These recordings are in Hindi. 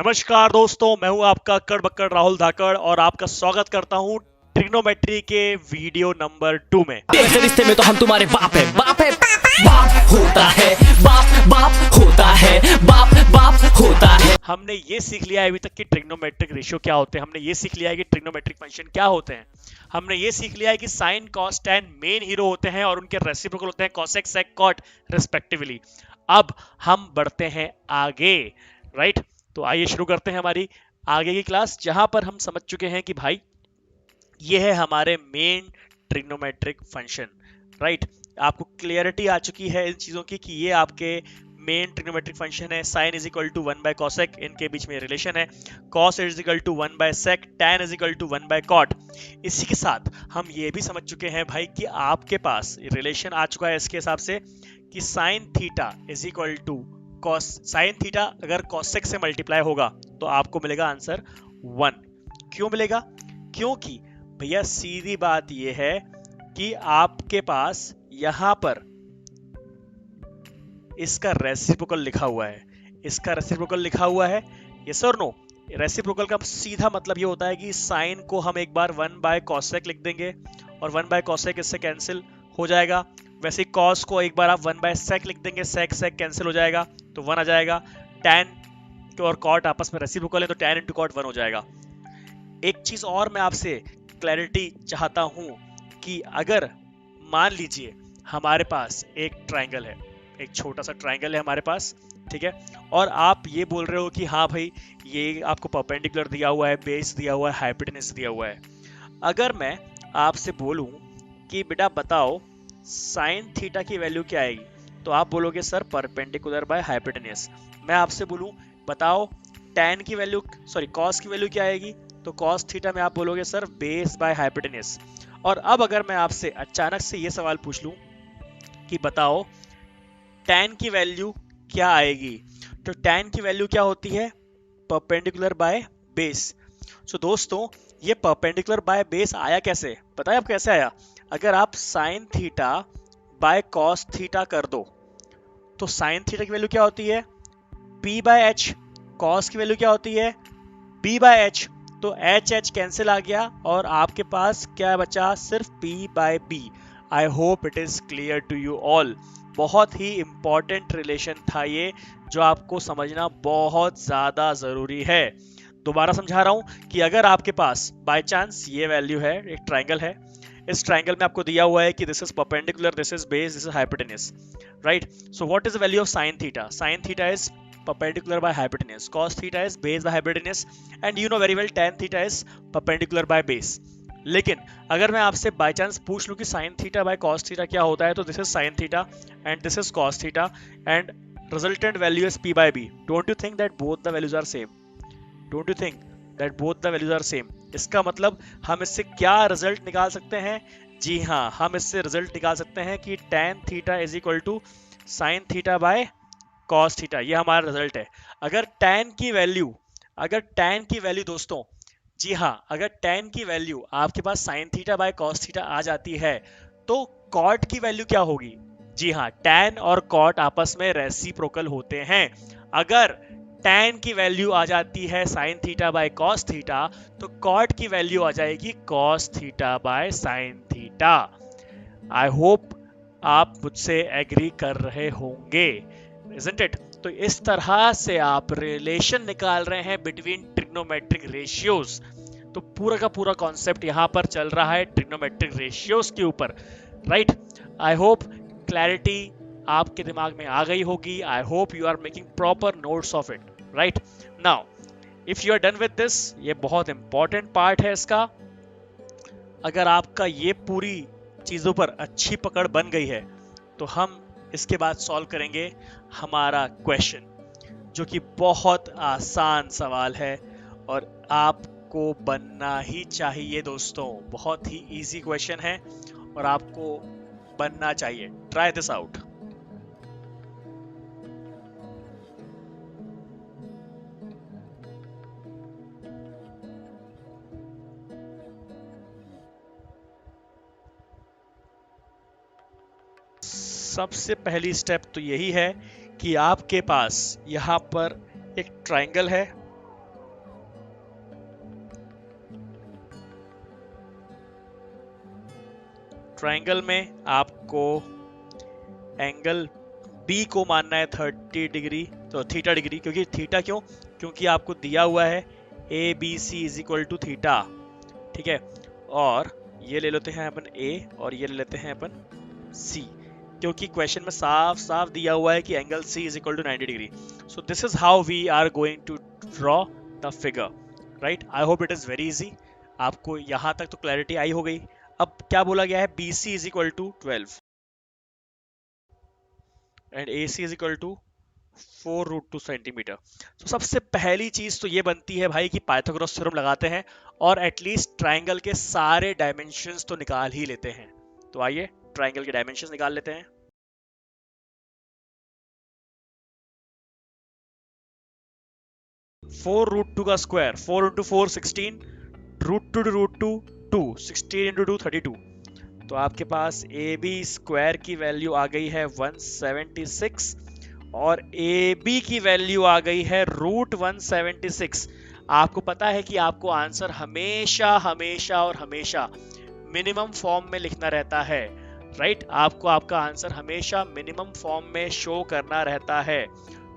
नमस्कार दोस्तों, मैं हूं आपका कड़बक्कड़ राहुल धाकड़ और आपका स्वागत करता हूं ट्रिग्नोमेट्री के वीडियो नंबर 2 में। वैसे रिश्ते में तो हम तुम्हारे बाप है, बाप है, बाप होता है, बाप बाप होता है, बाप बाप होता है। हमने ये सीख लिया है अभी तक कि ट्रिग्नोमेट्रिक रेशियो क्या होते हैं, हमने ये सीख लिया है कि ट्रिग्नोमेट्रिक फंक्शन क्या होते हैं, हमने ये सीख लिया है कि sine cos tan main hero होते हैं और उनके रेसिप्रोकल होते हैं कॉसेक सेक कॉट रिस्पेक्टिवली। अब हम बढ़ते हैं आगे, राइट? तो आइए शुरू करते हैं हमारी आगे की क्लास, जहां पर हम समझ चुके हैं कि भाई ये है हमारे मेन ट्रिग्नोमेट्रिक फंक्शन, राइट? आपको क्लियरिटी आ चुकी है इन चीजों की कि ये आपके मेन ट्रिग्नोमेट्रिक फंक्शन है। Sine is equal to 1 by cosec, इनके बीच में रिलेशन है। Cos is equal to 1 by sec, tan is equal to 1 by cot. इसी के साथ हम ये भी समझ चुके हैं भाई कि आपके पास रिलेशन आ चुका है इसके हिसाब से कि sine theta is equal to cos, sine theta अगर कॉसेक से मल्टीप्लाई होगा तो आपको मिलेगा आंसर 1। क्यों मिलेगा? क्योंकि भैया सीधी बात यह है कि आपके पास यहां पर इसका रेसिप्रोकल लिखा हुआ है, इसका रेसिप्रोकल लिखा हुआ है, यस और नो? रेसिप्रोकल का सीधा मतलब ये होता है कि साइन को हम एक बार 1 बाय कॉसेक लिख देंगे और 1 बाय कॉसेक इससे कैंसिल हो जाएगा। वैसे कॉस को एक बार आप 1 बाय सेक लिख देंगे, सेक सेक कैंसिल हो जाएगा तो 1 आ जाएगा। टैन और कॉट आपस में रेसिप्रोकल है तो टैन इंटू कॉट 1 हो जाएगा। एक चीज और मैं आपसे क्लैरिटी चाहता हूं कि अगर मान लीजिए हमारे पास एक ट्रायंगल है, एक छोटा सा ट्रायंगल है हमारे पास, ठीक है, और आप ये बोल रहे हो कि हाँ भाई ये आपको परपेंडिकुलर दिया हुआ है, बेस दिया हुआ है, हाइपोटेनस दिया हुआ है। अगर मैं आपसे बोलूं कि बेटा बताओ साइन थीटा की वैल्यू क्या आएगी, तो आप बोलोगे सर परपेंडिकुलर बाय हाइपोटेनस। मैं आपसे बोलूं बताओ टैन की वैल्यू, सॉरी कॉस की वैल्यू क्या आएगी, तो कॉस थीटा में आप बोलोगे सर बेस बाय हाइपोटेनस। और अब अगर मैं आपसे अचानक से ये सवाल पूछ लूं कि बताओ टैन की वैल्यू क्या आएगी, तो टैन की वैल्यू क्या होती है? Perpendicular by base. सो दोस्तों ये परपेंडिकुलर बाय बेस आया कैसे, पता है आप कैसे आया? अगर आप sign theta by cos theta कर दो तो साइन थीटा की वैल्यू क्या होती है? P by H. कॉस की वैल्यू क्या होती है? B by H. तो एच एच कैंसिल आ गया और आपके पास क्या बचा? सिर्फ P by B. I hope it is clear to you all. बहुत ही इंपॉर्टेंट रिलेशन था ये, जो आपको समझना बहुत ज्यादा जरूरी है। दोबारा समझा रहा हूं कि अगर आपके पास बाय चांस ये वैल्यू है, एक ट्राइंगल है, इस ट्राइंगल में आपको दिया हुआ है कि this is perpendicular, this is base, this is hypotenuse, right? So what is the value of sine theta? Sine theta is perpendicular by hypotenuse, cos theta is base by hypotenuse, and you know very well tan theta is perpendicular by base। लेकिन अगर मैं आपसे बाय चांस पूछ लूं कि sin theta by cos theta क्या होता है, तो this is sin theta and this is cos theta and resultant value is p by b। Don't you think that both the values are same? Don't you think that both the values are same? इसका मतलब हम इससे क्या रिजल्ट निकाल सकते हैं? जी हाँ, हम इससे रिजल्ट निकाल सकते हैं कि tan theta is equal to sin theta by cos theta. ये हमारा रिजल्ट है। अगर टैन की वैल्यू दोस्तों, जी हाँ, अगर टैन की वैल्यू आपके पास sine theta by cos theta आ जाती है तो कॉट की वैल्यू क्या होगी? जी हाँ, टैन और कॉट आपस में रेसिप्रोकल होते हैं। अगर टैन की वैल्यू आ जाती है sign theta by cos theta तो कॉट की वैल्यू आ जाएगी cos theta by sine theta. I hope आप मुझसे एग्री कर रहे होंगे, isn't it? तो इस तरह से आप रिलेशन निकाल रहे हैं बिटवीन ट्रिग्नोमेट्रिक रेशियोज। तो पूरा का पूरा कॉन्सेप्ट यहां पर चल रहा है ट्रिग्नोमेट्रिक रेशियोज के ऊपर, राइट? आई होप क्लैरिटी आपके दिमाग में आ गई होगी। I hope you are making proper notes of it, right? Now if you are done with this, ये बहुत इंपॉर्टेंट पार्ट है इसका। अगर आपका ये पूरी चीजों पर अच्छी पकड़ बन गई है तो हम इसके बाद सॉल्व करेंगे हमारा क्वेश्चन, जो कि बहुत आसान सवाल है और आपको बनना ही चाहिए दोस्तों। बहुत ही इजी क्वेश्चन है और आपको बनना चाहिए। Try this out. सबसे पहली स्टेप तो यही है कि आपके पास यहाँ पर एक ट्रायंगल है, ट्रायंगल में आपको एंगल बी को मानना है 30 डिग्री, तो थीटा डिग्री, क्योंकि थीटा क्यों, क्योंकि आपको दिया हुआ है A B C is equal to theta, ठीक है। और ये ले लेते हैं अपन ए और ये ले लेते हैं अपन सी, क्योंकि क्वेश्चन में साफ साफ दिया हुआ है कि angle C is equal to 90 degree. So this is how we are going to draw the figure, right. I hope it is very easy, आपको यहाँ तक तो क्लैरिटी आई हो गई। अब क्या बोला गया है, B C is equal to 12 and A C is equal to 4√2 centimetre. तो सबसे पहली चीज तो ये बनती है भाई कि पाइथागोरस थ्योरम लगाते हैं और एटलीस्ट ट्राइंगल के सारे डायमेंशंस तो निकाल ही लेते हैं। तो आइए ट्राइंगल के डायमेंशंस निकाल लेते हैं। फोर रूट टू का स्क्वायर, 4 इंटू 4 16, √2 2, 16 इंटू 2 32। तो आपके पास ए बी स्क्वायर की वैल्यू आ गई है 176 और ए बी की वैल्यू आ गई है √176। आपको पता है कि आपको आंसर हमेशा हमेशा और हमेशा मिनिमम फॉर्म में लिखना रहता है, राइट। आपको आपका आंसर हमेशा मिनिमम फॉर्म में शो करना रहता है।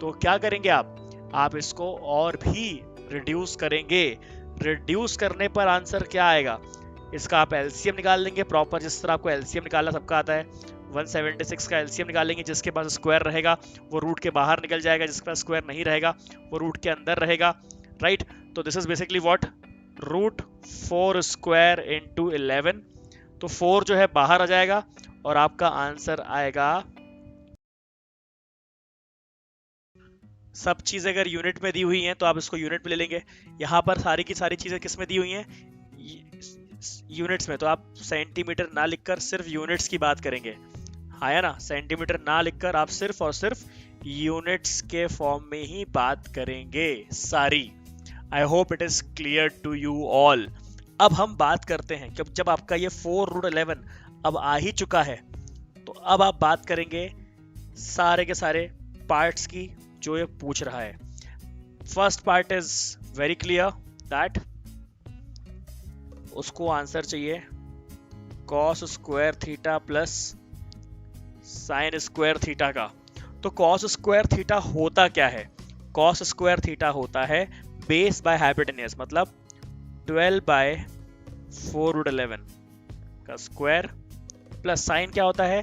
तो क्या करेंगे आप इसको और भी रिड्यूस करेंगे। रिड्यूस करने पर आंसर क्या आएगा, इसका आप एलसीएम निकाल लेंगे प्रॉपर, जिस तरह आपको एलसीएम निकालना सबका आता है। 176 का एलसीएम निकालेंगे, जिसके पास स्क्वायर रहेगा वो रूट के बाहर निकल जाएगा, जिसके पास स्क्वायर नहीं रहेगा वो रूट के अंदर रहेगा, राइट। तो this is basically what, √4 square into 11। तो 4 जो है बाहर आ जाएगा और आपका आंसर आएगा, सब चीजें अगर यूनिट में दी हुई हैं तो आप इसको यूनिट में ले लेंगे। यहाँ पर सारी की सारी चीजें किस में दी हुई हैं, यूनिट्स में, तो आप सेंटीमीटर ना लिखकर सिर्फ यूनिट्स की बात करेंगे, हाँ है ना। सेंटीमीटर ना लिखकर आप सिर्फ और सिर्फ यूनिट्स के फॉर्म में ही बात करेंगे सारी। I hope it is clear to you all. अब हम बात करते हैं कि जब आपका ये 4√11 अब आ ही चुका है, तो अब आप बात करेंगे सारे के सारे पार्ट्स की जो ये पूछ रहा है। First part is very clear that उसको आंसर चाहिए cos square theta plus sine square theta का। तो cos स्क्वायर थीटा होता क्या है, cos स्क्वायर थीटा होता है बेस बाय हाइपोटेन्यूज, मतलब 12/4√11 का स्क्वायर, प्लस साइन क्या होता है,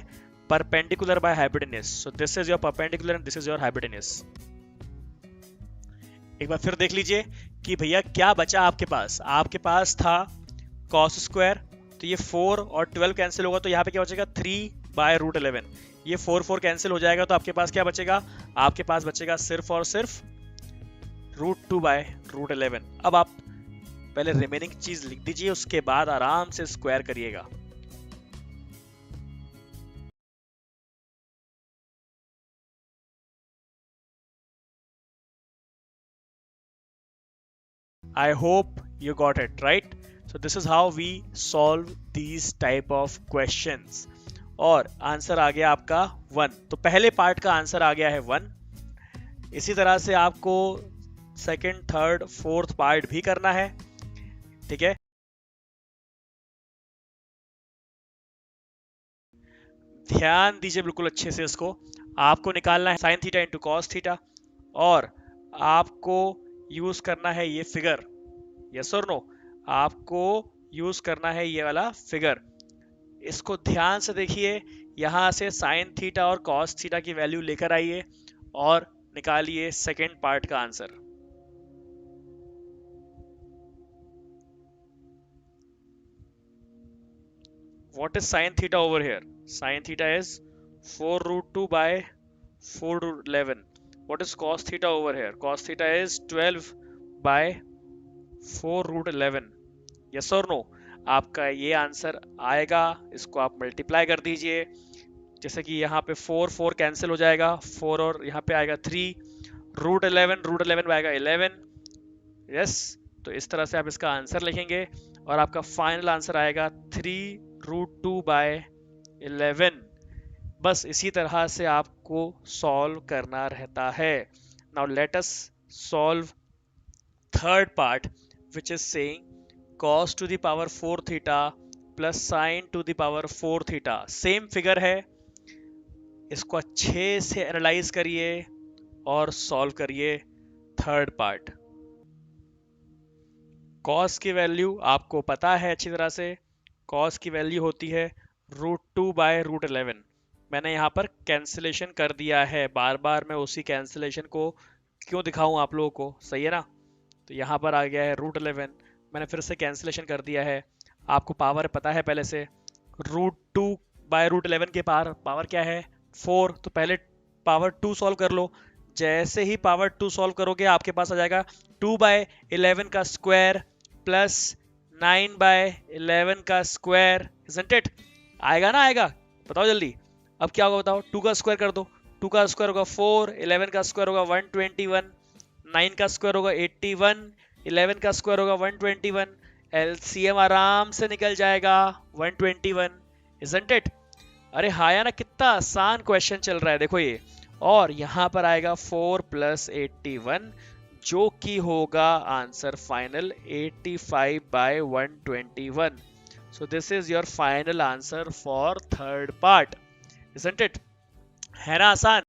perpendicular by hypotenuse. So this is your perpendicular and this is your hypotenuse. एक बार फिर देख लीजिए कि भैया क्या बचा आपके पास था cos स्क्वायर, तो ये 4 और 12 कैंसिल होगा, तो यहाँ पे क्या बचेगा 3/√11। ये 4 कैंसिल हो जाएगा, तो आपके पास क्या बचेगा, आपके पास बचेगा सिर्फ और सिर्फ √2/√11। अब आप पहले रिमेनिंग चीज लिख दीजिए, उसके बाद आराम से स्क्वायर करिएगा। I hope you got it right. So this is how we solve these type of questions. और आंसर आ गया आपका 1। तो पहले पार्ट का आंसर आ गया है 1। इसी तरह से आपको सेकंड, थर्ड, फोर्थ पार्ट भी करना है, ठीक है। ध्यान दीजिए बिल्कुल अच्छे से, इसको आपको निकालना है sign theta into cos theta, और आपको यूज करना है ये फिगर, यस और नो, आपको यूज करना है ये वाला फिगर। इसको ध्यान से देखिए, यहां से साइन थीटा और कॉस थीटा की वैल्यू लेकर आइए और निकालिए सेकेंड पार्ट का answer. What is sin theta over here? Sin theta is 4√2/4√11. What is cos theta over here? Cos theta is 12/4√11. Yes or no? आपका ये आंसर आएगा, इसको आप मल्टीप्लाई कर दीजिए। जैसे कि यहाँ पे 4 कैंसिल हो जाएगा, 4 और यहाँ पे आएगा 3, √11 आएगा 11। यस, तो इस तरह से आप इसका आंसर लिखेंगे और आपका फाइनल आंसर आएगा 3√2/11। बस इसी तरह से आपको सॉल्व करना रहता है। Now let us solve third part, which is saying cos to the power 4 theta plus sine to the power 4 theta. Same figure है, इसको अच्छे से एनालाइज करिए और सॉल्व करिए। थर्ड पार्ट, कॉस की वैल्यू आपको पता है अच्छी तरह से, कॉस की वैल्यू होती है √2/√11। मैंने यहाँ पर कैंसिलेशन कर दिया है, बार बार मैं उसी कैंसिलेशन को क्यों दिखाऊं आप लोगों को, सही है ना। तो यहाँ पर आ गया है √11, मैंने फिर से कैंसिलेशन कर दिया है। आपको पावर पता है पहले से, √2/√11 के पावर क्या है 4, तो पहले पावर 2 सॉल्व कर लो। जैसे ही पावर 2 सॉल्व करोगे आपके पास आ जाएगा 2/11 का स्क्वायर प्लस 9/11 का स्क्वायर, इजंट इट। आएगा ना, आएगा, बताओ जल्दी। अब क्या होगा बताओ, 2 का स्क्वायर कर दो, 2 का स्क्वायर होगा 4, 11 का स्क्वायर होगा 121, 9 का स्क्वायर होगा 81, 11 का स्क्वायर होगा 121, एलसीएम आराम से निकल जाएगा 121, इजंट इट। अरे हाँ या ना, कितना आसान क्वेश्चन चल रहा है देखो ये। और यहाँ पर आएगा 4 + 81, जो कि होगा answer final 85/121। So this is your final answer for third part, isn't it. है ना आसान।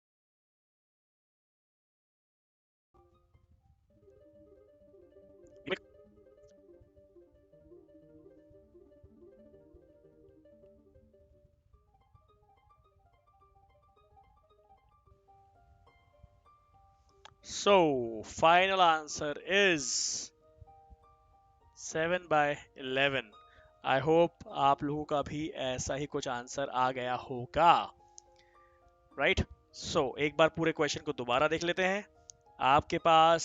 So, final answer is 7/11। I hope आप लोगों का भी ऐसा ही कुछ आंसर आ गया होगा, राइट। सो एक बार पूरे क्वेश्चन को दोबारा देख लेते हैं। आपके पास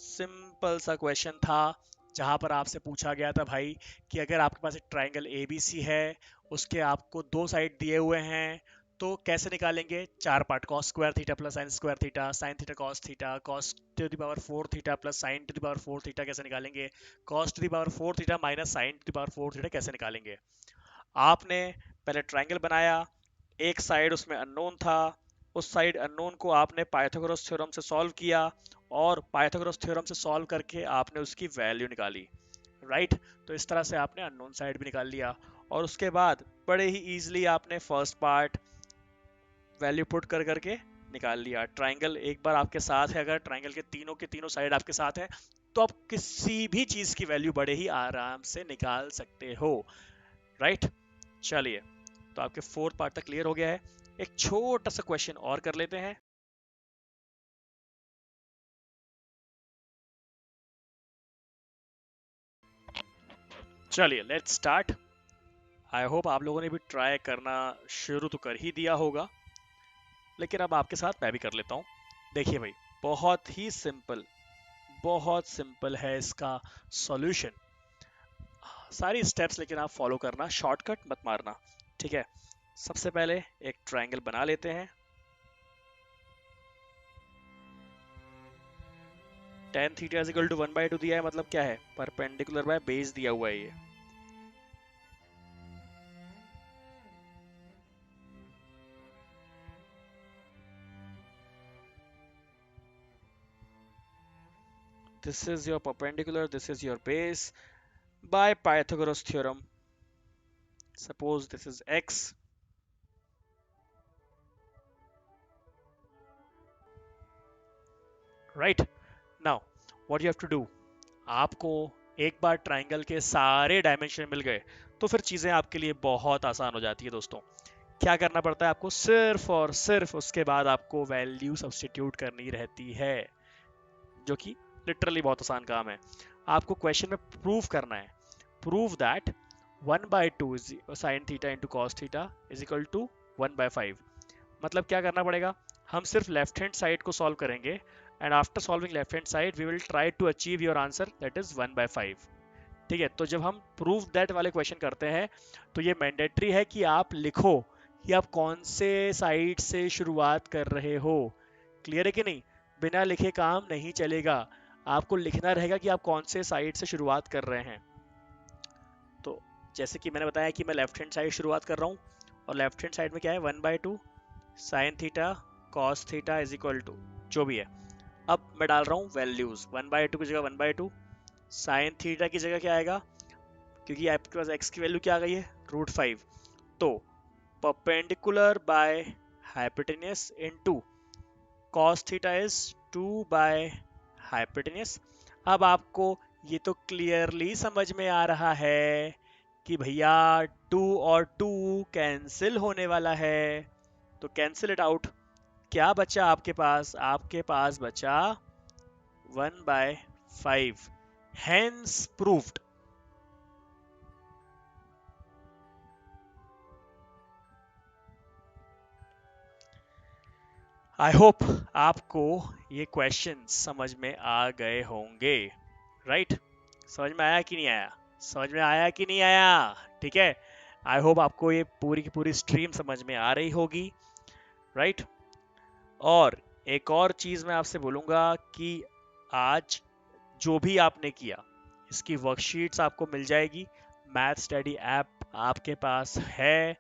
सिंपल सा क्वेश्चन था, जहां पर आपसे पूछा गया था भाई कि अगर आपके पास एक ट्राइंगल ABC है, उसके आपको 2 साइड दिए हुए हैं, तो कैसे निकालेंगे। 4 part, cos square theta plus sine square theta, sine theta cos theta, cos to the power 4 theta plus sine to the power 4 theta कैसे निकालेंगे, cos to the power 4 theta minus sine to the power 4 theta कैसे निकालेंगे। आपने पहले ट्राइंगल बनाया, एक साइड उसमें अननोन था, उस साइड अननोन को आपने पाइथागोरस थ्योरम से सॉल्व किया, और पाइथागोरस थ्योरम से सॉल्व करके आपने उसकी वैल्यू निकाली, राइट। तो इस तरह से आपने अननोन साइड भी निकाल लिया, और उसके बाद बड़े ही इजीली आपने फर्स्ट पार्ट वैल्यू पुट कर करके निकाल लिया। ट्राइंगल एक बार आपके साथ है, अगर ट्राइंगल के तीनों साइड आपके साथ है, तो आप किसी भी चीज की वैल्यू बड़े ही आराम से निकाल सकते हो, राइट। चलिए, तो आपके फोर्थ पार्ट तक क्लियर हो गया है। एक छोटा सा क्वेश्चन और कर लेते हैं। चलिए, लेट्स स्टार्ट। आई होप आप लोगों ने भी ट्राई करना शुरू तो कर ही दिया होगा, लेकिन अब आपके साथ मैं भी कर लेता हूँ। देखिए भाई, बहुत सिंपल है इसका सॉल्यूशन। सारी स्टेप्स लेकिन आप फॉलो करना, शॉर्टकट मत मारना, ठीक है। सबसे पहले एक ट्रायंगल बना लेते हैं। tan theta is equal to 1/2 दिया है, मतलब क्या है, परपेंडिकुलर बाय बेस दिया हुआ है ये। This is your perpendicular, this is your base by Pythagoras theorem. Suppose this is x. Right? Now, what you have to do? आपको एक बार ट्राइंगल के सारे डायमेंशन मिल गए तो फिर चीजें आपके लिए बहुत आसान हो जाती है दोस्तों। क्या करना पड़ता है आपको, सिर्फ और सिर्फ उसके बाद आपको वैल्यू सब्स्टिट्यूट करनी रहती है, जो कि लिटरली बहुत आसान काम है। आपको क्वेश्चन में प्रूव करना है, prove that 1/2 sine theta into cos theta is equal to 1/5। मतलब क्या करना पड़ेगा, हम सिर्फ लेफ्ट हैंड साइड को सॉल्व करेंगे, and after solving left hand side we will try to achieve your answer that is 1/5। ठीक है, तो जब हम प्रूव दैट वाले क्वेश्चन करते हैं तो ये मैंडेटरी है कि आप लिखो कि आप कौन से साइड से शुरुआत कर रहे हो। क्लियर है कि नहीं, बिना लिखे काम नहीं चलेगा, आपको लिखना रहेगा कि आप कौन से साइड से शुरुआत कर रहे हैं। तो जैसे कि मैंने बताया कि मैं लेफ्ट हैंड साइड शुरुआत कर रहा हूँ, और लेफ्ट हैंड साइड में क्या है 1/2 sine theta cos theta is equal to जो भी है। अब मैं डाल रहा हूँ वैल्यूज, 1/2 की जगह 1/2, साइन थीटा की जगह क्या आएगा क्योंकि आपके पास x की वैल्यू क्या आ गई है, √5। तो perpendicular by hypotenuse into cos theta is 2 by hypotenuse. अब आपको ये तो क्लियरली समझ में आ रहा है कि भैया 2 और 2 कैंसिल होने वाला है, तो कैंसिल इट आउट। क्या बचा आपके पास, आपके पास बचा 1/5, हेंस प्रूव्ड। आई होप आपको ये क्वेश्चन समझ में आ गए होंगे, राइट? समझ में आया कि नहीं आया, समझ में आया कि नहीं आया? ठीक है, आई होप आपको ये पूरी की पूरी स्ट्रीम समझ में आ रही होगी, राइट? और एक और चीज मैं आपसे बोलूंगा कि आज जो भी आपने किया इसकी वर्कशीट्स आपको मिल जाएगी, मैथ स्टडी ऐप आपके पास है।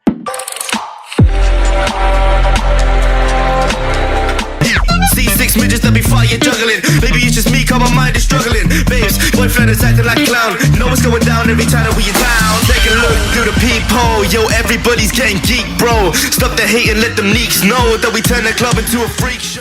C6 midgets that be fire juggling. Maybe it's just me, cause my mind is struggling. Babes, boyfriend is acting like a clown. Know what's going down every time that we in town. Take a look through the peephole. Yo, everybody's getting geek, bro. Stop the hate and let them leaks know that we turn the club into a freak show.